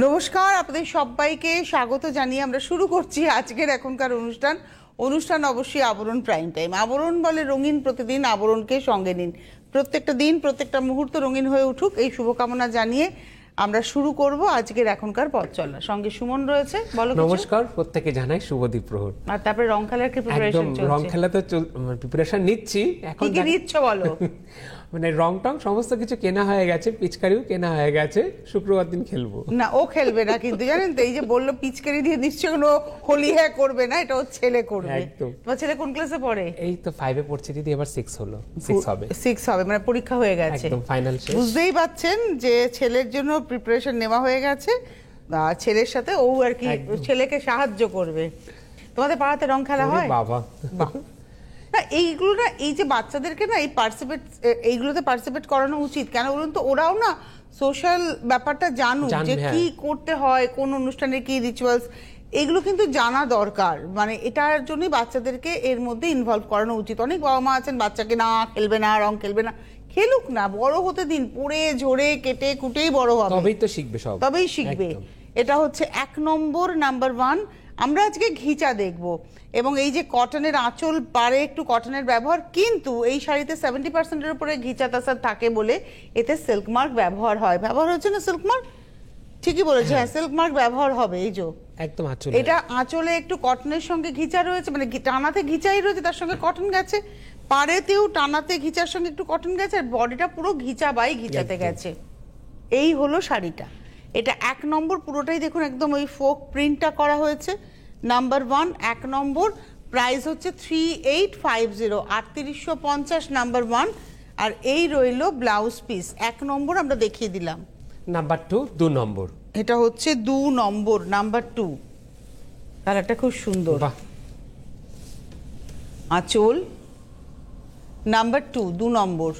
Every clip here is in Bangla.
নমস্কার, আপনাদের সবাইকে স্বাগত জানিয়ে আমরা শুরু করছি আজকের এখনকার অনুষ্ঠান অবশ্যই আবরণ প্রাইম টাইম। আবরণ বলে রঙিন প্রতিদিন, আবরণকে সঙ্গে নিন। প্রত্যেকটা দিন প্রত্যেকটা মুহূর্ত রঙিন হয়ে উঠুক এই শুভকামনা জানিয়ে আমরা শুরু করব আজকের এখনকার পথ চলা। সঙ্গে সুমন রয়েছে। বলো। নমস্কার, প্রত্যেককে জানাই শুভ দ্বীপ্রহর। আর তারপরে রং খেলার কি প্রিপারেশন চলছে? রং খেলা তো প্রিপারেশন নিচ্ছি এখন। কি নিচ্ছ বলো? মানে রং টং সমস্ত কিছু কেনা হয়ে গেছে, পিচকারিও কেনা হয়ে গেছে, শুক্রবার দিন খেলবো। না, ও খেলবে না কিন্তু, জানেন তো, এই যে বললো পিচকারি দিয়ে নিশ্চয়ই কোনো হোলি করবে না, এটা ওর ছেলে করবে। একদম। তোমার ছেলে কোন ক্লাসে পড়ে? এই তো 5 এ পড়ছে, দিদি এবার 6 হলো। 6 হবে মানে পরীক্ষা হয়ে গেছে, একদম ফাইনাল শেষ। বুঝতেই পাচ্ছেন যে ছেলের জন্য প্রিপারেশন নেওয়া হয়ে গেছে। ছেলের সাথে ও আর কি ছেলেকে সাহায্য করবে। তোমাদের পাড়াতে রং খেলা হয়? বাবা না, এইগুলো না, এই যে বাচ্চাদেরকে না এইগুলোতে পার্টিসিপেট করানো উচিত। কেন বলুন তো, ওরাও না সোশ্যাল ব্যাপারটা জানুক, যে কি করতে হয়, কোন অনুষ্ঠানে কি রিচুয়ালস, এগুলো কিন্তু জানা দরকার। মানে এটার জন্যই বাচ্চাদেরকে এর মধ্যে ইনভলভ করানো উচিত। অনেক বাবা মা আছেন বাচ্চাকে না খেলবে না, রং খেলবে না, খেলুক না, বড় হতে দিন, পড়ে ঝরে কেটে কুটেই বড় হবে, তবেই তো শিখবে সব, তবেই শিখবে। এটা হচ্ছে 1 নম্বর, নাম্বার 1। আমরা আজকে ঘিচা দেখব, এবং এই যে কটনের আঁচল পারে একটু কটনের ব্যবহার, কিন্তু এই শাড়িতে 70%-এর উপরে ঘিচা তাসার থাকে বলে এতে সিল্ক মার্ক ব্যবহার হয়। ব্যবহার হচ্ছে না সিল্ক মার্ক? ঠিকই বলেছে, হ্যাঁ, সিল্ক মার্ক ব্যবহার হবে। এই যে একদম আঁচল, এটা আঁচলে একটু কটনের সঙ্গে ঘিচা রয়েছে, মানে টানাতে ঘিচাই রয়েছে, তার সঙ্গে কটন গেছে। পাড়েতেও টানাতে ঘিচার সঙ্গে একটু কটন গেছে, আর বডিটা পুরো ঘিচা বাই ঘিচাতে গেছে। এই হলো শাড়িটা। এটা 1 নম্বর, পুরোটাই দেখুন একদম ওই ফোক প্রিন্টটা করা হয়েছে। নাম্বার 1, 1 নম্বর। প্রাইস হচ্ছে 3850, 3850 নাম্বার 1। আর এই রইল ব্লাউজ পিস। 1 নম্বর আমরা দেখিয়ে দিলাম। নাম্বার 2, 2 নম্বর। এটা হচ্ছে 2 নম্বর, নাম্বার 2। কালারটা খুব সুন্দর। আঁচল নাম্বার 2, 2 নম্বর।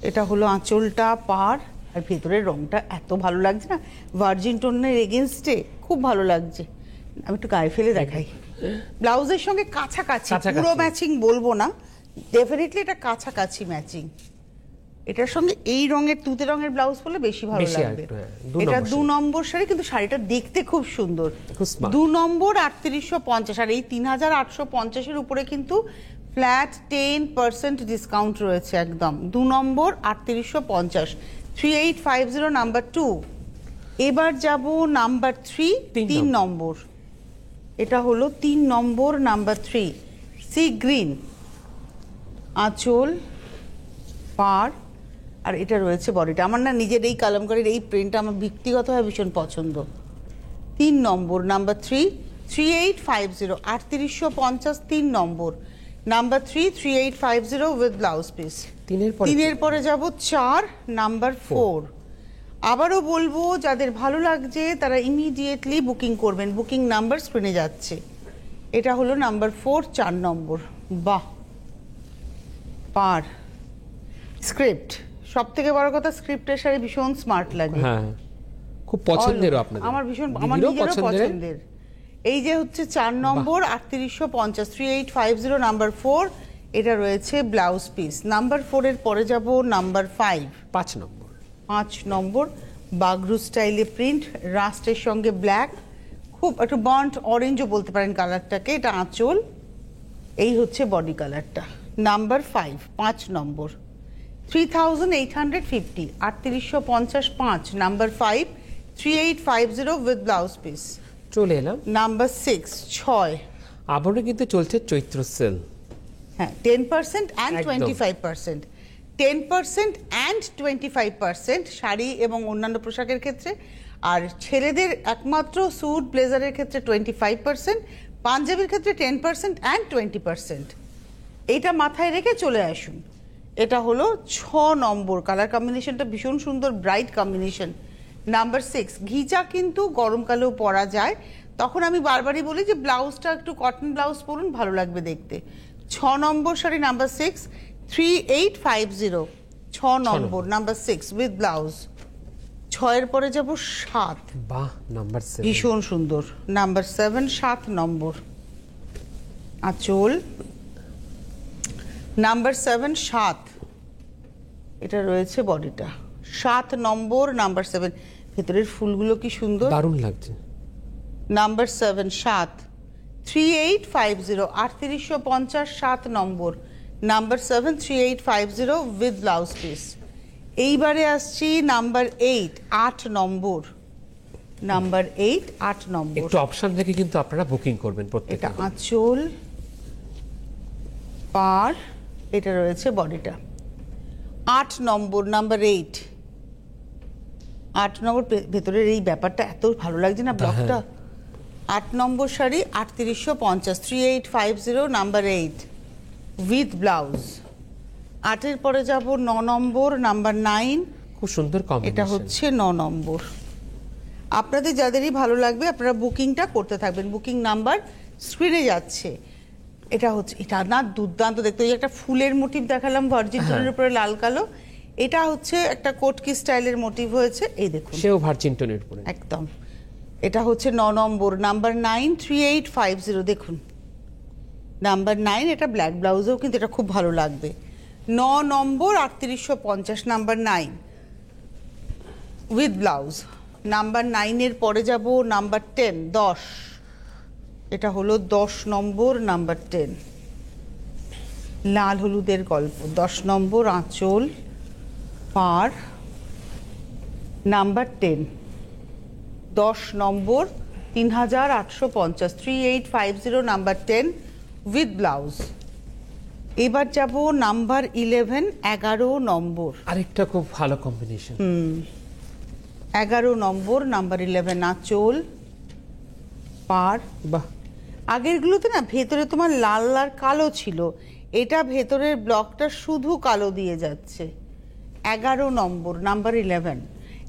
এটা হলো আঁচলটা, পার, আর ভেতরের রংটা এত ভালো লাগছে না, ভার্জিন টোনের এগেনস্টে খুব ভালো লাগছে। আমি একটু গায়ে ফেলে দেখাই। ব্লাউজের সঙ্গে কাছাকাছি, পুরো ম্যাচিং বলবো না, ডেফিনেটলি এটা কাছাকাছি ম্যাচিং। এটার সঙ্গে এই রঙের তুতে রঙের ব্লাউজ পরলে বেশি ভালো লাগবে। এটা 2 নম্বর শাড়ি, কিন্তু শাড়িটা দেখতে খুব সুন্দর। 2 নম্বর 3850, আর এই 3850-এর উপরে কিন্তু ফ্ল্যাট 10% ডিসকাউন্ট রয়েছে একদম। 2 নম্বর 3850, 3850 নাম্বার 2। এবার যাব নাম্বার 3, 3 নম্বর। এটা হলো 3 নম্বর, নাম্বার 3, সি গ্রিন। আঁচল, পাড়, আর এটা রয়েছে বডিটা। আমার না নিজের এই কালামকারীর এই প্রিন্টটা আমার ব্যক্তিগতভাবে ভীষণ পছন্দ। 3 নম্বর, নাম্বার 3, 3850, 3850, 3 নম্বর, নাম্বার 3, 3850 উইথ ব্লাউজ পিস। 3-এর পরে যাব 4, নাম্বার 4। আবারও বলবো, যাদের ভালো লাগছে তারা ইমিডিয়েটলি বুকিং করবেন, বুকিং নাম্বার স্ক্রিনে যাচ্ছে। এটা হলো নাম্বার 4, 4 নম্বর। বাহ, পার স্ক্রিপ্ট, সব থেকে বড় কথা স্ক্রিপ্টের শাড়ি ভীষণ স্মার্ট লাগে। হ্যাঁ, খুব পছন্দের আপনাদের। আমার ভীষণ, আমার নিজেরও পছন্দের। এই যে হচ্ছে 4 নম্বর, 3850, 3850 নাম্বার 4। এটা রয়েছে ব্লাউজ পিস। নাম্বার 4-এর পরে যাব নাম্বার 5, 5 নম্বর। 5 নম্বর, বাগরু স্টাইলে প্রিন্ট, রাস্টের সঙ্গে ব্ল্যাক, খুব একটু বার্ন্ট অরেঞ্জও বলতে পারেন কালারটাকে। এটা আঁচল, এই হচ্ছে বডি কালারটা। Number 5, 5 number, 3850, 3850, 5 number 5, 3850 with blouse piece. চলে এলাম নাম্বার 6, 6। আবারও কিন্তু চলছে চৈত্র সেল। হ্যাঁ, 10% and 25%, 10% and 25% শাড়ি এবং অন্যান্য পোশাকের ক্ষেত্রে। আর ছেলেদের একমাত্র স্যুট ব্লেজারের ক্ষেত্রে 25%, পাঞ্জাবির ক্ষেত্রে 10% and 20%। এইটা মাথায় রেখে চলে আসুন। এটা হলো 6 নম্বর। কালার কম্বিনেশনটা ভীষণ সুন্দর, ব্রাইট কম্বিনেশন। নাম্বার 6, ঘিচা কিন্তু গরমকালেও পরা যায়। তখন আমি বারবারই বলি যে ব্লাউজটা একটু কটন ব্লাউজ পরুন, ভালো লাগবে দেখতে। 6 নম্বর শাড়ি, নাম্বার 6, 3850, 6 নম্বর, নাম্বার 6 উইথ ব্লাউজ। 6-এর পরে যাব 7। বাহ, নাম্বার 7 ভীষণ সুন্দর। নাম্বার 7, 7 নম্বর। আঁচল, নাম্বার 7, 7। এটা রয়েছে বডিটা। 7 নম্বর, নাম্বার 7। ভেতরের ফুলগুলো কি সুন্দর, দারুণ লাগছে। Number 7 7 3850 3850 7 number, number 7 3850 with blouse piece. এইবারে আসছি নাম্বার 8 8 নম্বর, নাম্বার 8 8 নম্বর। একটু অপশন থেকে কিন্তু আপনারা বুকিং করবেন প্রত্যেকটা। এটা আঁচল, পার, এটা রয়েছে বডিটা। 8 নম্বর, নাম্বার 8 8 নম্বর। ভেতরের এই ব্যাপারটা এত ভালো লাগছে না ব্লকটা। 8 নম্বর শাড়ি 3850 3850 নাম্বার 8 উইথ ব্লাউজ। 8-এর পরে যাব 9 নম্বর, নাম্বার 9। খুব সুন্দর কম্বিনেশন। এটা হচ্ছে 9 নম্বর। আপনাদের যাদেরই ভালো লাগবে আপনারা বুকিংটা করতে থাকবেন, বুকিং নাম্বার স্ক্রিনে যাচ্ছে। এটা হচ্ছে, এটা না দুর্দান্ত দেখতে, ওই একটা ফুলের মোটিভ দেখালাম ভার্জিন টোনের উপরে লাল কালো, এটা হচ্ছে একটা কোটকি স্টাইলের মোটিভ হয়েছে, এই দেখুন সেও ভার্জিন টোনের উপরে একদম। এটা হচ্ছে 9 নম্বর, নাম্বার 9 3850 দেখুন নাম্বার 9। এটা ব্ল্যাক ব্লাউজেও কিন্তু এটা খুব ভালো লাগবে। 9 নম্বর 3850 নাম্বার 9 উইথ ব্লাউজ। নাম্বার 9-এর পরে যাব নাম্বার 10 10। এটা হলো 10 নম্বর, নাম্বার 10 লাল হলুদের গল্প। 10 নম্বর আঁচল, পার, নাম্বার 10 10 নম্বর 3850 3850 নাম্বার 10 উইথ ব্লাউজ। এবার যাব নাম্বার 11 11 নম্বর। আরেকটা খুব ভালো কম্বিনেশন। 11 নম্বর, নাম্বার 11 আঁচল, পার। বাহ, আগেরগুলোতে না ভেতরে তোমার লাল আর কালো ছিল, এটা ভেতরের ব্লকটা শুধু কালো দিয়ে যাচ্ছে। 11 নম্বর, নাম্বার 11।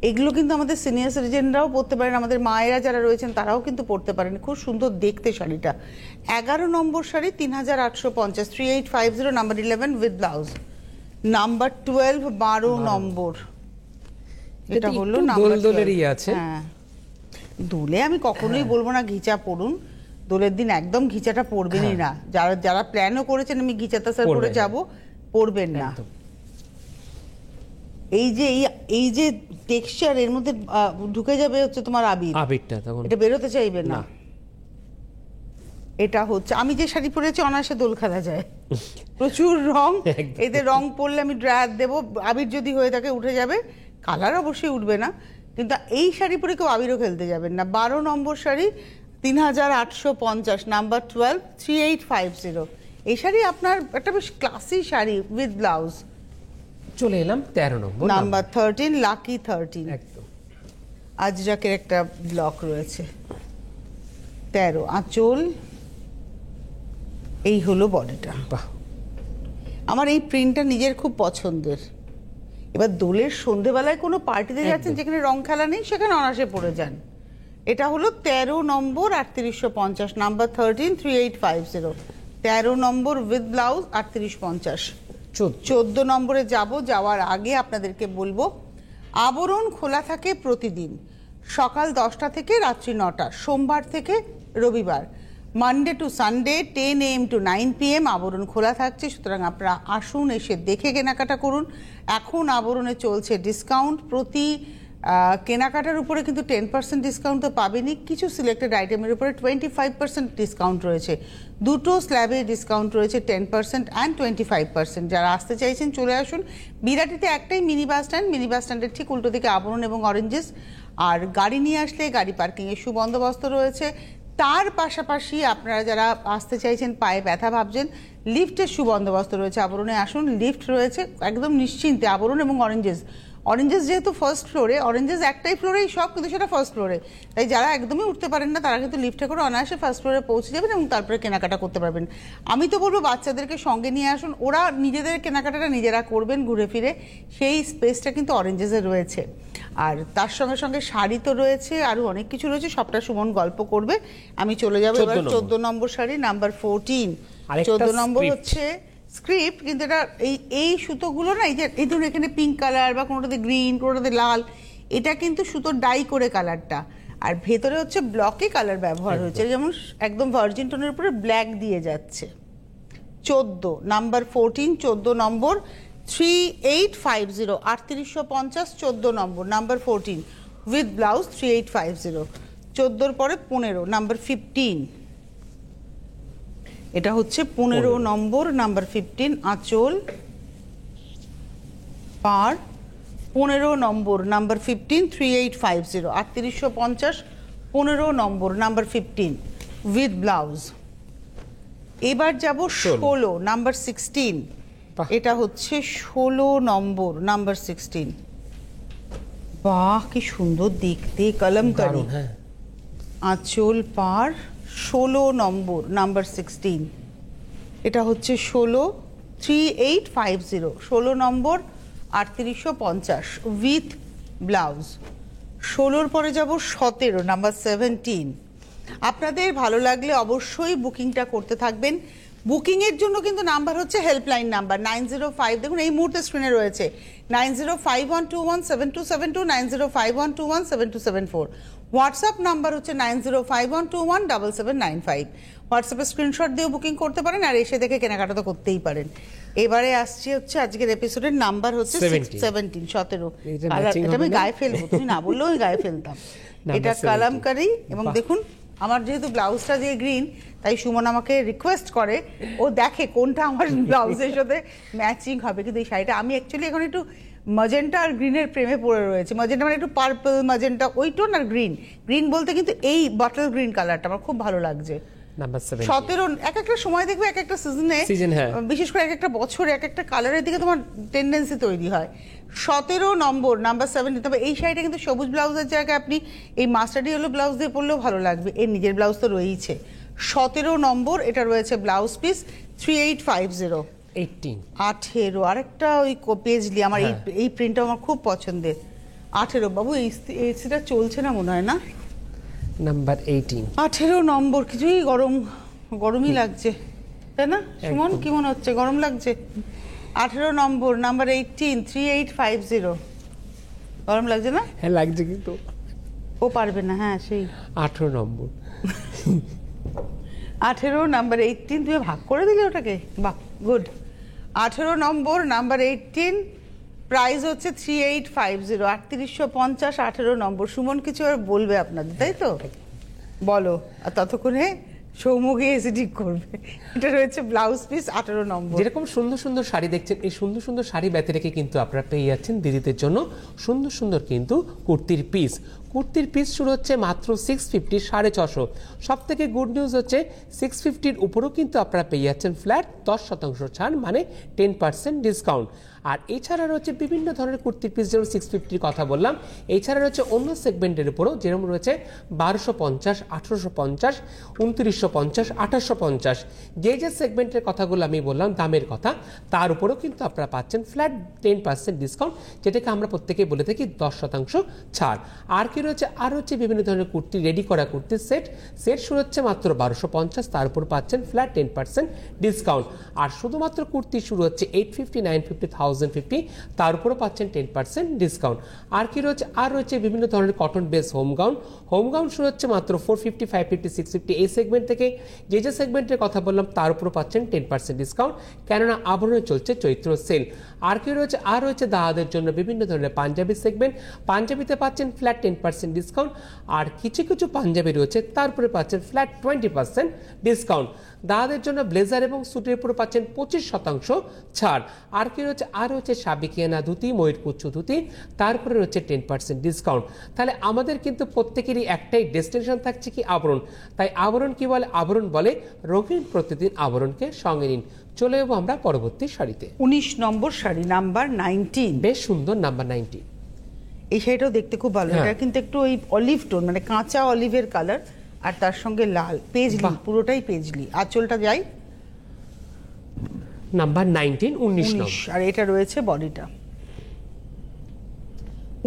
এগুলো কিন্তু আমাদের সিনিয়র সিটিজেনরাও পরতে পারেন, আমাদের মায়েরা যারা রয়েছেন তারাও কিন্তু পরতে পারেন, খুব সুন্দর দেখতে শাড়িটা। 11 নম্বর sari 3850 3850 number 11 with blouse. Number 12 12 নম্বর, এটা হলো নাম্বার দোলদোলেরই 12। আছে। হ্যাঁ, দোলে আমি কখনোই বলবো না ঘিচা পরুন, দোলের দিন একদম ঘিচাটা পরবেনই না। যারা যারা প্ল্যানও করেছেন আমি ঘিচাটা স্যার পরে যাব, পরবেন না। এই যে টেক্সচার এর মধ্যে ঢুকে যাবে হচ্ছে তোমার আবিরটা, তখন এটা বেরোতে চাইবে না। এটা হচ্ছে, আমি যে শাড়ি পরেছি অনায়াসে দোল খেলা যায়, প্রচুর রং। এতে রং পরলে আমি ড্রায়ার দেবো, আবির যদি হয়ে থাকে উঠে যাবে, কালার অবশ্যই উঠবে না, কিন্তু এই শাড়ি পরে কেউ আবিরও খেলতে যাবেন না। 12 নম্বর শাড়ি 3850 নাম্বার 12 3850। এই শাড়ি আপনার একটা বেশ ক্লাসি শাড়ি উইথ ব্লাউজ। চলে এলাম 13 নম্বর, নাম্বার 13 লাকি 13। একদম আজরাকের একটা ব্লক রয়েছে। 13 আঁচল, এই হলো বডিটা। বাহ, আমার এই প্রিন্টটা নিজের খুব পছন্দের। এবার দোলের সন্ধেবেলায় কোনো পার্টিতে যাচ্ছেন যেখানে রং খেলা নেই, সেখানে অনায়াসে পরে যান। এটা হলো 13 নম্বর 3850 নাম্বার 13 3850 13 নম্বর উইথ ব্লাউজ 3850। 14 নম্বরে যাওয়ার আগে আপনাদেরকে বলবো, আবরণ খোলা থাকে প্রতিদিন সকাল 10টা থেকে রাত্রি 9টা, সোমবার থেকে রবিবার, Monday to Sunday 10 AM to 9 PM আবরণ খোলা থাকছে। সুতরাং আপনারা আসুন, এসে দেখে কেনাকাটা করুন। এখন আবরণে চলছে ডিসকাউন্ট, প্রতি কেনাকাটার উপরে কিন্তু 10% ডিসকাউন্ট তো পাবেনই, কিছু সিলেক্টেড আইটেমের উপরে 25% ডিসকাউন্ট রয়েছে। দুটো স্ল্যাবে ডিসকাউন্ট রয়েছে 10% অ্যান্ড 25%। যারা আসতে চাইছেন চলে আসুন। বিরাটিতে একটাই mini bus stand, mini bus স্ট্যান্ডের ঠিক উল্টো দিকে আবরণ এবং অরেঞ্জেস। আর গাড়ি নিয়ে আসলে গাড়ি পার্কিংয়ের সুবন্দোবস্ত রয়েছে। তার পাশাপাশি আপনারা যারা আসতে চাইছেন, পায়ে ব্যথা ভাবছেন, লিফটের সুবন্দোবস্ত রয়েছে। আবরণে আসুন, লিফট রয়েছে একদম নিশ্চিন্তে। আবরণ এবং অরেঞ্জেস যেহেতু ফার্স্ট ফ্লোরে, অরেঞ্জেস একটাই ফ্লোরেই সব, কিন্তু সেটা ফার্স্ট ফ্লোরে, তাই যারা একদমই উঠতে পারেন না তারা কিন্তু লিফটে করে অনায়াসে ফার্স্ট ফ্লোরে পৌঁছে যাবেন এবং তারপরে কেনাকাটা করতে পারবেন। আমি তো বলবো বাচ্চাদেরকে সঙ্গে নিয়ে আসুন, ওরা নিজেদের কেনাকাটাটা নিজেরা করবেন ঘুরে ফিরে, সেই স্পেসটা কিন্তু অরেঞ্জেসে রয়েছে। আর তার সঙ্গে সঙ্গে শাড়ি তো রয়েছে, আরও অনেক কিছু রয়েছে, সবটা সুমন গল্প করবে। আমি চলে যাবো এবার 14 নম্বর শাড়ি নাম্বার 14। 14 নম্বর হচ্ছে স্ক্রিপ্ট, কিন্তু এটা এই সুতোগুলো না, এই ধরুন এখানে পিঙ্ক কালার বা কোনোটাতে গ্রিন, কোনোটাতে লাল, এটা কিন্তু সুতো ডাই করে কালারটা, আর ভেতরে হচ্ছে ব্লকে কালার ব্যবহার হয়েছে, যেমন একদম ভার্জিন টোনের উপরে ব্ল্যাক দিয়ে যাচ্ছে। 14 number 14 14 number 3850 3850 14 number number 14 with blouse 3850। 14 পরে 15 নাম্বার 15, এটা হচ্ছে 15 নম্বর নাম্বার 15 আঁচল পার 15 নম্বর নাম্বার 15 3850 3850 15 নম্বর নাম্বার 15 উইথ ব্লাউজ। এবার যাব 16 নাম্বার 16, এটা হচ্ছে 16 নম্বর নাম্বার 16। বাহ কি সুন্দর দেখতে, কলমকারী, আঁচল পার 16 নম্বর নাম্বার 16, এটা হচ্ছে 16 3850 16 নম্বর 3850 উইথ ব্লাউজ। 16 পরে যাব 17 নাম্বার 17। আপনাদের ভালো লাগলে অবশ্যই বুকিংটা করতে থাকবেন। বুকিংয়ের জন্য কিন্তু নাম্বার হচ্ছে হেল্পলাইন নাম্বার 905, দেখুন এই মুহূর্তে স্ক্রিনে রয়েছে 9051217272 9051217274। হোয়াটসঅ্যাপ নাম্বার হচ্ছে 9051217795। হোয়াটসঅ্যাপে স্ক্রিনশট দিয়েও বুকিং করতে পারেন, আর এসে দেখে কেনাকাটা তো করতেই পারেন। এবারে আসছি হচ্ছে আজকের এপিসোডের নাম্বার হচ্ছে 17। এটা আমি গায়ে ফেলবো, তুমি না বললেও আমি গায়ে ফেলতাম। এটা কালামকারী, এবং দেখুন আমার যেহেতু ব্লাউজটা দিয়ে গ্রিন, তাই সুমন আমাকে রিকোয়েস্ট করে, ও দেখে কোনটা আমার ব্লাউজের সাথে ম্যাচিং হবে। কিন্তু এই শাড়িটা আমি অ্যাকচুয়ালি এখন একটু ম্যাজেন্টা আর গ্রিনের প্রেমে পড়ে রয়েছে। ম্যাজেন্টা মানে একটু পার্পল ম্যাজেন্টা ওই টোন, আর গ্রিন, গ্রিন বলতে কিন্তু এই বটল গ্রিন কালারটা আমার খুব ভালো লাগছে। নাম্বার 17 এক একটা সময় দেখবে, এক একটা সিজনে, বিশেষ করে এক একটা বছরে এক একটা কালারের দিকে তোমার টেন্ডেন্সি তৈরি হয়। 17 নম্বর নাম্বার 17। তবে এই শাড়িটা কিন্তু সবুজ ব্লাউজের জায়গায় আপনি এই মাস্টার্ড ইয়েলো ব্লাউজ দিয়ে পরলেও ভালো লাগবে, এর নিজের ব্লাউজ তো রয়েইছে। 17 নম্বর, এটা রয়েছে ব্লাউজ পিস 3850 18। আরেকটা ওই পেজলি, আমার এই প্রিন্টটা আমার খুব পছন্দের। 18 বাবু, এই এসিটা চলছে না মনে হয় না, নাম্বার 18 18 নম্বর। কিছুই গরমই লাগছে তাই না সুমন, কি মনে হচ্ছে গরম লাগছে? 18 নম্বর নাম্বার 18 3850। গরম লাগছে না? হ্যাঁ লাগছে, কিন্তু ও পারবে না। হ্যাঁ সেই 18 নম্বর 18 নাম্বার 18, তুমি ভাগ করে দিলে ওটাকে, বাহ গুড। 18 নম্বর নাম্বার 18, প্রাইস হচ্ছে 3850 3850 18 নম্বর। সুমন কিছু আর বলবে আপনাদের, তাই তো? বলো, আর ততক্ষণে সৌমুখী এসে ঠিক করবে। এটা রয়েছে ব্লাউজ পিস 18 নম্বর। যেরকম সুন্দর সুন্দর শাড়ি দেখছেন, এই সুন্দর সুন্দর শাড়ি ব্যতি রেখে কিন্তু আপনারা পেয়ে যাচ্ছেন দিদিদের জন্য সুন্দর সুন্দর কিন্তু কুর্তির পিস। কুর্তির পিস শুরু হচ্ছে মাত্র 650 650। সব থেকে গুড নিউজ হচ্ছে 650-র উপরেও কিন্তু আপনারা পেয়ে যাচ্ছেন ফ্ল্যাট 10% ছাড়, মানে 10% ডিসকাউন্ট। আর এছাড়া রয়েছে বিভিন্ন ধরনের কুর্তির পিস, যেমন 650-র কথা বললাম। এছাড়া রয়েছে অন্য সেগমেন্টের উপরেও, যেরকম রয়েছে 1250 1850 2950 2850। যে সেগমেন্টের কথাগুলো আমি বললাম দামের কথা, তার উপরেও কিন্তু আপনারা পাচ্ছেন ফ্ল্যাট 10% ডিসকাউন্ট, যেটাকে আমরা প্রত্যেকেই বলে থাকি 10% ছাড়। আর কি রয়েছে? আর হচ্ছে বিভিন্ন ধরনের কুর্তি, রেডি করা কুর্তির সেট শুরু হচ্ছে মাত্র 1250, তার উপর পাচ্ছেন ফ্ল্যাট 10% ডিসকাউন্ট। আর শুধুমাত্র কুর্তি শুরু হচ্ছে 850 950 1050, তার উপরও পাচ্ছেন 10% ডিসকাউন্ট। আর কি রয়েছে? আর রয়েছে বিভিন্ন ধরনের কটন বেস হোম গাউন শুরু হচ্ছে মাত্র 450 550 650। এই সেগমেন্ট থেকে যে সেগমেন্টের কথা বললাম তার উপরও পাচ্ছেন 10% ডিসকাউন্ট, কেননা আবরণে চলছে চৈত্র সেল। আর কি রয়েছে? আর রয়েছে দাদাদের জন্য বিভিন্ন ধরনের পাঞ্জাবি সেগমেন্ট, পাঞ্জাবিতে পাচ্ছেন ফ্ল্যাট 10% ডিসকাউন্ট। আর কিছু কিছু পাঞ্জাবি রয়েছে তারপরে পাচ্ছেন ফ্ল্যাট 20% ডিসকাউন্ট। দাদাদের জন্য ব্লেজার এবং স্যুটের উপরে পাচ্ছেন 25% ছাড়। আর কি রয়েছে? আর রয়েছে সাবিকিয়ানা ধুতি, ময়ূরপুচ্ছু ধুতি, তারপরে রয়েছে 10% ডিসকাউন্ট। তাহলে আমাদের কিন্তু প্রত্যেকেরই একটাই ডেস্টিনেশন থাকছে কি? আবরণ। তাই আবরণ কি বলে? আবরণ বলে রঙিন প্রতিদিন আবরণকে সঙ্গে নিন। চলে যাবো আমরা পরবর্তী শাড়িতে। 19 নম্বর শাড়ি নাম্বার 19, বেশ সুন্দর নাম্বার 19। এই শাড়িটাও দেখতে খুব ভালো। এটা কিন্তু একটু ওই অলিভ টোন, মানে কাঁচা অলিভের কালার, আর তার সঙ্গে লাল পেজলি, পুরোটাই পেজলি। আঁচলটা যাই নাম্বার 19 19। আর এটা রয়েছে বডিটা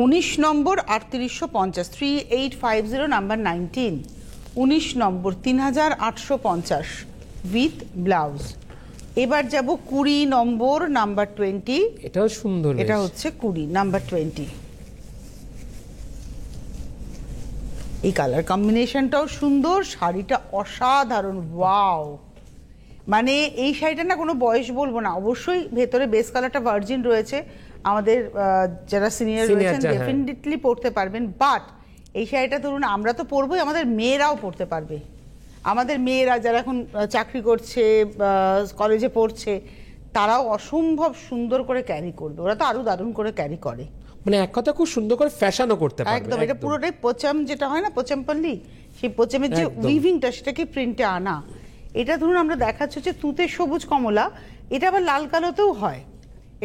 19 নম্বর 3850 3850 নাম্বার 19 19 নম্বর 3850 উইথ ব্লাউজ। এবার যাব 20 নম্বর নাম্বার 20। এটাও সুন্দর, এটা হচ্ছে 20 নাম্বার 20। এই কালার কম্বিনেশনটাও সুন্দর, শাড়িটা অসাধারণ, ওয়াও। মানে এই শাড়িটা না কোনো বয়স বলবো না, অবশ্যই ভেতরে বেস কালারটা ভার্জিন রয়েছে, আমাদের যারা সিনিয়র Senior রয়েছেন হ্যাঁ। ডেফিনেটলি পড়তে পারবেন, বাট এই শাড়িটা ধরুন আমরা তো পরবোই, আমাদের মেয়েরাও পড়তে পারবে। আমাদের মেয়েরা যারা এখন চাকরি করছে, কলেজে পড়ছে, তারাও অসম্ভব সুন্দর করে ক্যারি করবে, ওরা তো আরো দারুণ করে ক্যারি করে। মানে এক কথা খুব সুন্দর করে ফ্যাশনও করতে পারবে। একদম, এটা পুরোটাই পোচাম যেটা হয় না, পোচামপল্লি, সেই পোচামের যে একদম। উইভিংটা সেটাকে প্রিন্টে আনা। এটা ধরুন আমরা দেখাচ্ছি হচ্ছে তুতে সবুজ কমলা, এটা আবার লাল কালোতেও হয়।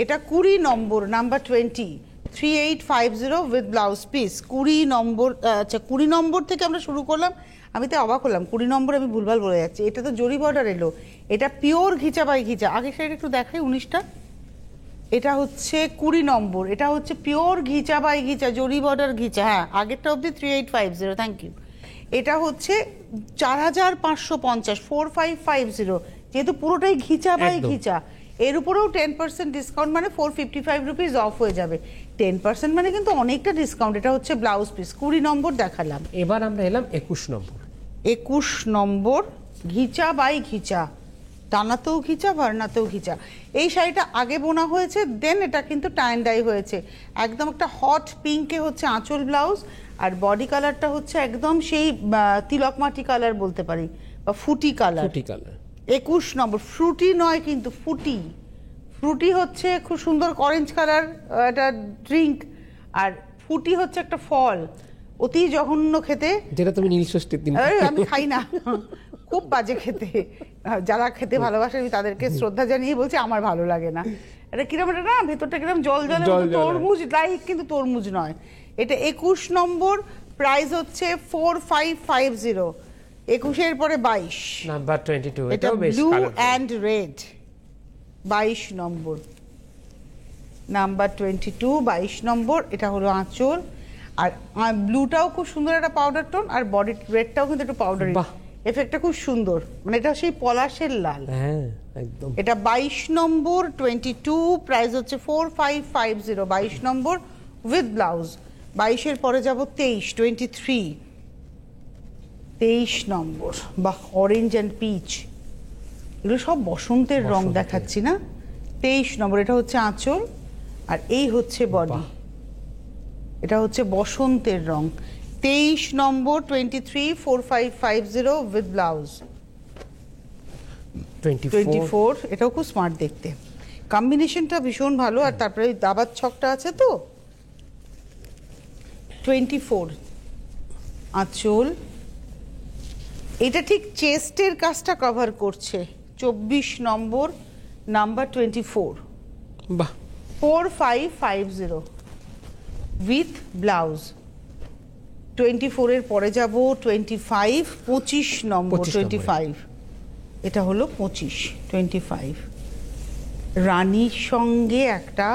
এটা 20 নম্বর, নাম্বার 20, 3850 উইথ ব্লাউজ পিস। 20 নম্বর, আচ্ছা 20 নম্বর থেকে আমরা শুরু করলাম, আমি তো অবাক হলাম 20 নম্বর আমি ভুলভাল বলে যাচ্ছি। এটা তো জরি বর্ডার এলো, এটা পিওর ঘিচা বাই ঘিচা। আগের সাইডে একটু দেখাই 19টা, এটা হচ্ছে 20 নম্বর, এটা হচ্ছে পিওর ঘিচা বাই ঘিচা, জরি বর্ডার ঘিচা। হ্যাঁ আগেরটা অবধি 3850, থ্যাংক ইউ। এটা হচ্ছে 4550, 4550, যেহেতু পুরোটাই ঘিচা বাই একদম। ঘিচা, এর উপরেও 10% ডিসকাউন্ট, মানে 455 রুপিস অফ হয়ে যাবে। 10% মানে কিন্তু অনেকটা ডিসকাউন্ট। এটা হচ্ছে ব্লাউজ পিস, 20 নম্বর দেখালাম। এবার আমরা এলাম 21 নম্বর। 21 নম্বর, ঘিচা বাই ঘিচা, টানাতেও ঘিচা ভার্নাতেও ঘিচা। এই শাড়িটা আগে বোনা হয়েছে, দেন এটা কিন্তু টাইন ডাই হয়েছে। একদম একটা হট পিঙ্কে হচ্ছে আঁচল, ব্লাউজ, আর বডি কালারটা হচ্ছে একদম সেই তিলক মাটি কালার বলতে পারি, বা ফুটি কালার। ফুটি কালার। 21 নম্বর, ফ্রুটি নয় কিন্তু ফুটি। ফ্রুটি হচ্ছে খুব সুন্দর অরেঞ্জ কালার, একটা ড্রিঙ্ক, আর ফুটি হচ্ছে একটা ফল, অতি জঘন্য খেতে। যেটা তুমি নীল ষষ্ঠীর দিন আমি খাই না, খুব বাজে খেতে। যারা খেতে ভালোবাসে আমি তাদেরকে শ্রদ্ধা জানিয়ে বলছি, আমার ভালো লাগে না। এটা কিরম, এটা না ভেতরটা কিরম জল জল, তরমুজ লাইক, কিন্তু তরমুজ নয়। এটা 21 নম্বর, প্রাইস হচ্ছে 4550। 21-এর পরে 22, নাম্বার 22, এটা এটাও বেশ blue colourful. And red. 22 number, number 22, 22 নম্বর। এটা হলো আঁচল, আর ব্লুটাও খুব সুন্দর একটা পাউডার টোন, আর বডি রেডটাও কিন্তু একটু পাউডারি, বাহ। এফেক্টটা খুব সুন্দর, মানে এটা সেই পলাশের লাল। হ্যাঁ একদম। এটা 22 নম্বর, 22, প্রাইস হচ্ছে 4550, 22 নম্বর উইথ ব্লাউজ। 22-এর পরে যাব 23, 23, 23 নম্বর, বাহ, অরেঞ্জ অ্যান্ড পিচ, এগুলো সব বসন্তের রং বসন্তের। দেখাচ্ছি না। 23 নম্বর, এটা হচ্ছে আঁচল, আর এই হচ্ছে বডি, বাহ। এটা হচ্ছে বসন্তের রং। 23 নম্বর, 23, 4550 উইথ ব্লাউজ। 24, এটাও খুব স্মার্ট দেখতে, কম্বিনেশনটা ভীষণ ভালো, আর তারপরে ওই দাবার ছকটা আছে তো। 24 আঁচল, এটা ঠিক চেস্টের কাজটা কভার করছে। 24 নম্বর, নাম্বার 24, বাহ। 4550 উইথ ব্লাউজ। 24-এর পরে যাব 25, 25 নম্বর, 25 নম্বরে। 25, এটা হলো 25, রানীর সঙ্গে একটা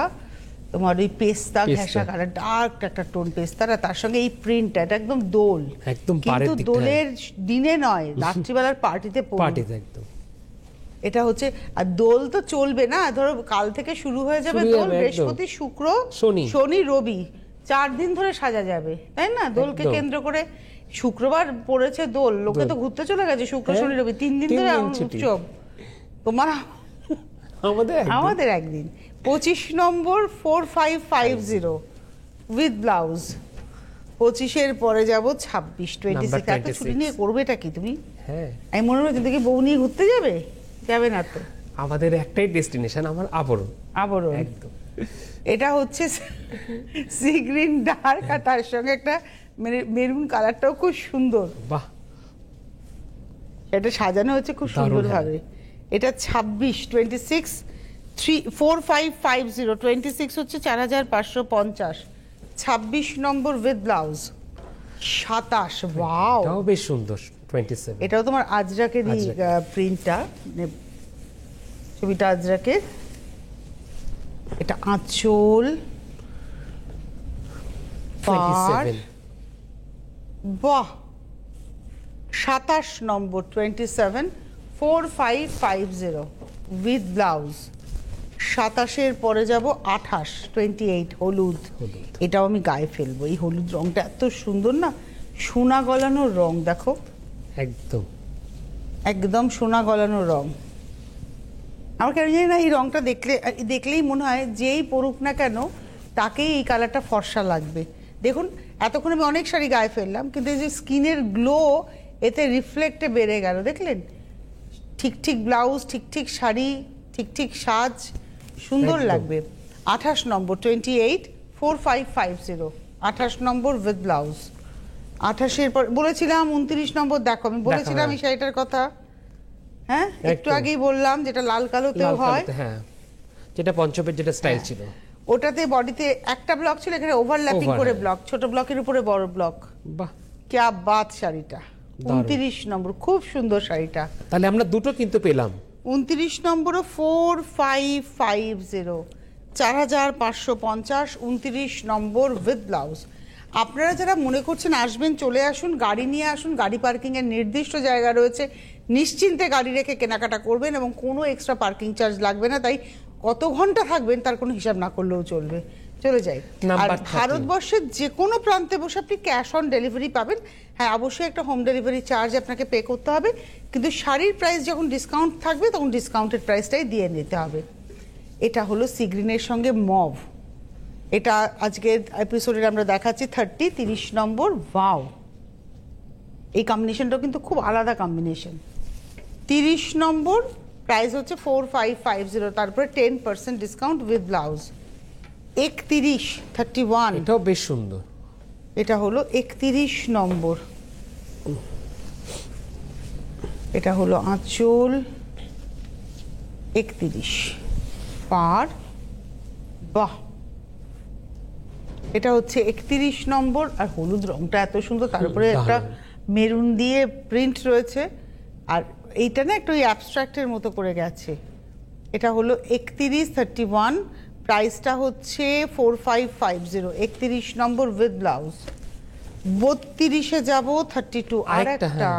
তোমার ওই পেস্তা পেস্তা। ঘেঁষা কালার, ডার্ক একটা টোন পেস্তার, আর তার সঙ্গে এই প্রিন্টটা, এটা একদম দোল, একদম পাড়ের কিন্তু দিকটা। দোলের দিনে নয়, রাত্রিবেলার পার্টিতে পরবে। পার্টিতে একদম। এটা হচ্ছে, আর দোল তো চলবে না, ধরো কাল থেকে শুরু হয়ে যাবে শুরু দোল, যাবে, একদম। বৃহস্পতি শুক্র শনি। শনি রবি, 4 দিন ধরে সাজা যাবে, তাই না? দোলকে একদম। কেন্দ্র করে শুক্রবার পড়েছে দোল, লোকে তো দোল। ঘুরতে চলে গেছে, শুক্র হ্যাঁ, শনি রবি 3 দিন 3 ধরে দিন ছুটি। উৎসব। তোমার আমাদের একদিন। 25 নম্বর, 4550 উইথ ব্লাউজ। 25-এর পরে যাব 26, 26, এত ছুটি নিয়ে করবে এটা কি তুমি? হ্যাঁ, আমি মনে হয় তুমি কি বউ নিয়ে ঘুরতে যাবে? যাবে না তো। আমাদের একটাই ডেস্টিনেশন, আমার আবরণ। আবরণ, একদম। এটা হচ্ছে সি গ্রিন ডার্ক, আর তার সঙ্গে একটা মেরুন কালারটাও খুব সুন্দর, বাহ। এটা সাজানো হচ্ছে খুব দারুণ, সুন্দর ভাবে। এটা 26, 26, 4550, 26 হচ্ছে 4550, 26 নম্বর উইথ ব্লাউজ। 27, ওয়াও, এটাও বেশ সুন্দর। 27, এটাও তোমার আজরাকেরই আজরাকের। প্রিন্টটা, ছবিটা আজরাকের। এটা আঁচল, পাড়, 27, বাহ। 27 নম্বর, 27, 4550 উইথ ব্লাউজ। 27-এর পরে যাব 28, 28, হলুদ। হলুদ। এটাও আমি গায়ে ফেলবো, এই হলুদ রংটা এত সুন্দর না, সোনা গলানোর রং, দেখো একদম। একদম সোনা গলানো রং। আমার কেন জানি না এই রংটা দেখলেই মনে হয় যেই পরুক না কেন তাকেই এই কালারটা ফর্সা লাগবে। দেখুন এতক্ষণ আমি অনেক শাড়ি গায়ে ফেললাম, কিন্তু এই যে স্কিনের গ্লো এতে রিফ্লেক্টে বেড়ে গেল, দেখলেন? ঠিক ঠিক ব্লাউজ, ঠিক ঠিক শাড়ি, ঠিক ঠিক সাজ, সুন্দর লাগবে। 28 নম্বর 284550, 28 নম্বর উইথ ব্লাউজ। 28-এর পর বলেছিলাম 29 নম্বর দেখো, আমি বলেছিলাম এই শাড়িটার কথা, হ্যাঁ একটু আগেই বললাম, যেটা লাল কালোতেও হয়, হ্যাঁ যেটা পঞ্চমের যেটা স্টাইল ছিল, ওটাতে বডিতে একটা ব্লক ছিল, এখানে ওভারল্যাপিং করে ব্লক, ছোট ব্লকের উপরে বড় ব্লক। বাহ क्या बात শাড়িটা। 29 নম্বর খুব সুন্দর শাড়িটা। তাহলে আমরা দুটো কিন্তু পেলাম। 29 নম্বরও 4550, 4550, 29 নম্বর উইথ ব্লাউজ। আপনারা যারা মনে করছেন আসবেন, চলে আসুন, গাড়ি নিয়ে আসুন, গাড়ি পার্কিং এর নির্দিষ্ট জায়গা রয়েছে, নিশ্চিন্তে গাড়ি রেখে কেনাকাটা করবেন এবং কোনো এক্সট্রা পার্কিং চার্জ লাগবে না। তাই কত ঘন্টা থাকবেন তার কোনো হিসাব না করলেও চলবে। চলে যাই। আর ভারতবর্ষের যে কোনো প্রান্তে বসে আপনি ক্যাশ অন ডেলিভারি পাবেন। হ্যাঁ অবশ্যই একটা হোম ডেলিভারি চার্জ আপনাকে পে করতে হবে, কিন্তু শাড়ির প্রাইস যখন ডিসকাউন্ট থাকবে তখন ডিসকাউন্টেড প্রাইসটাই দিয়ে নিতে হবে। এটা হলো সি গ্রিনের সঙ্গে মভ, এটা আজকের এপিসোডে আমরা দেখাচ্ছি 30 নম্বর। ওয়াও, এই কম্বিনেশনটাও কিন্তু খুব আলাদা কম্বিনেশন। 30 নম্বর প্রাইস হচ্ছে 4550, তারপরে 10% ডিসকাউন্ট উইথ ব্লাউজ। 31 এটাও বেশ সুন্দর। এটা হলো 31 নম্বর, এটা হলো আঁচল 31 পার। বাহ, এটা হচ্ছে 31 নম্বর। আর হলুদ রংটা এত সুন্দর, তার উপরে একটা মেরুন দিয়ে প্রিন্ট রয়েছে, আর এইটা না একটু অ্যাবস্ট্রাক্টের মতো করে গেছে। এটা হলো 31 প্রাইসটা হচ্ছে 4550, 31 নম্বর উইথ ব্লাউজ। 32-এ যাব 32, আর একটা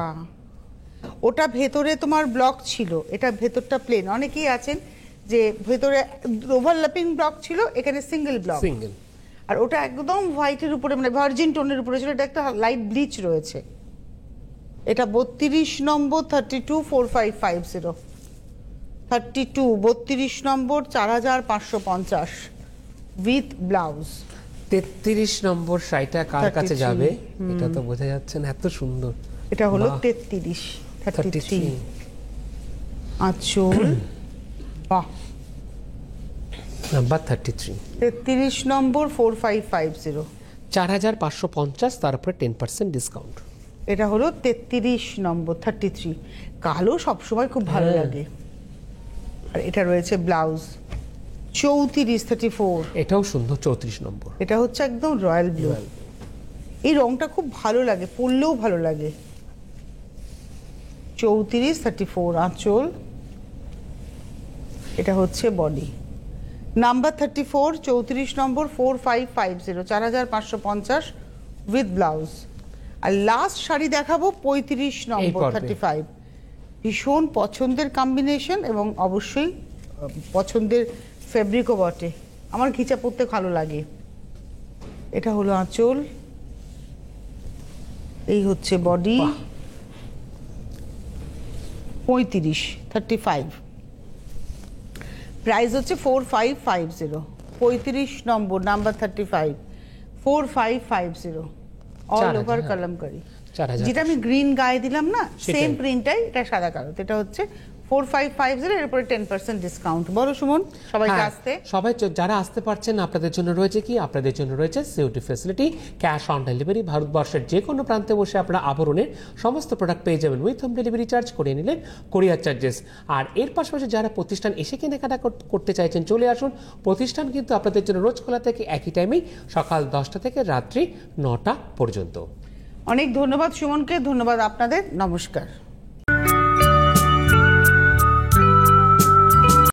ওটা ভেতরে তোমার ব্লক ছিল, এটা ভেতরটা প্লেন। অনেকেই আছেন যে ভেতরে ওভারল্যাপিং ব্লক ছিল, এখানে সিঙ্গেল ব্লক, আর ওটা একদম হোয়াইটের উপরে, মানে ভার্জিন টোনের উপরে ছিল, এটা একটা লাইট ব্লিচ রয়েছে। এটা 32 নম্বর 324550, 32 নম্বর 4550 উইথ ব্লাউজ। 33 নম্বর শাড়িটা কার কাছে যাবে এটা তো বোঝা যাচ্ছে না, এত সুন্দর। এটা হলো 33 আঁচল। বাহ, নাম্বার 33 নম্বর 4550, 4550, তারপরে 10% ডিসকাউন্ট। এটা হলো 33 নম্বর 33। কালো সবসময় খুব ভালো লাগে। আর এটা রয়েছে ব্লাউজ 34, এটাও সুন্দর 34 নম্বর। এটা হচ্ছে একদম রয়্যাল ব্লু। এই রংটা খুব ভালো লাগে, পরলেও ভালো লাগে। 34 আঁচল, এটা হচ্ছে বডি। নাম্বার 34 34 নম্বর 4550, 4550 উইথ ব্লাউজ। আর লাস্ট শাড়ি দেখাবো 35 নম্বর 35। ভীষণ পছন্দের কম্বিনেশন এবং অবশ্যই পছন্দের ফেব্রিকও বটে, আমার ঘিচা পরতে ভালো লাগে। এটা হলো আঁচল, এই হচ্ছে বডি। 35 প্রাইস হচ্ছে 4550, 35 নম্বর নাম্বার 35 4550, অল ওভার কলমকারি। যেটা আমি গ্রিন গায়ে দিলাম না, সেম প্রিন্টটাই এটা সাদা কালো। এটা হচ্ছে 4550, এর উপরে 10% ডিসকাউন্ট। বলো সুমন, সবাইকে আসতে, সবাই যারা আসতে পারছেন আপনাদের জন্য রয়েছে কি, আপনাদের জন্য রয়েছে COT facility, cash on delivery. ভারতবর্ষের যে কোনো প্রান্তে বসে আপনারা আবরণের সমস্ত প্রোডাক্ট পেয়ে যাবেন উইথ হোম ডেলিভারি চার্জ, করে নিলেন কোরিয়ার চার্জেস। আর এর পাশাপাশি যারা প্রতিষ্ঠান এসে কেনাকাটা করতে চাইছেন চলে আসুন। প্রতিষ্ঠান কিন্তু আপনাদের জন্য রোজ খোলা থেকে একই টাইমেই, সকাল 10টা থেকে রাত্রি 9টা পর্যন্ত। অনেক ধন্যবাদ সুমনকে, ধন্যবাদ আপনাদের, নমস্কার।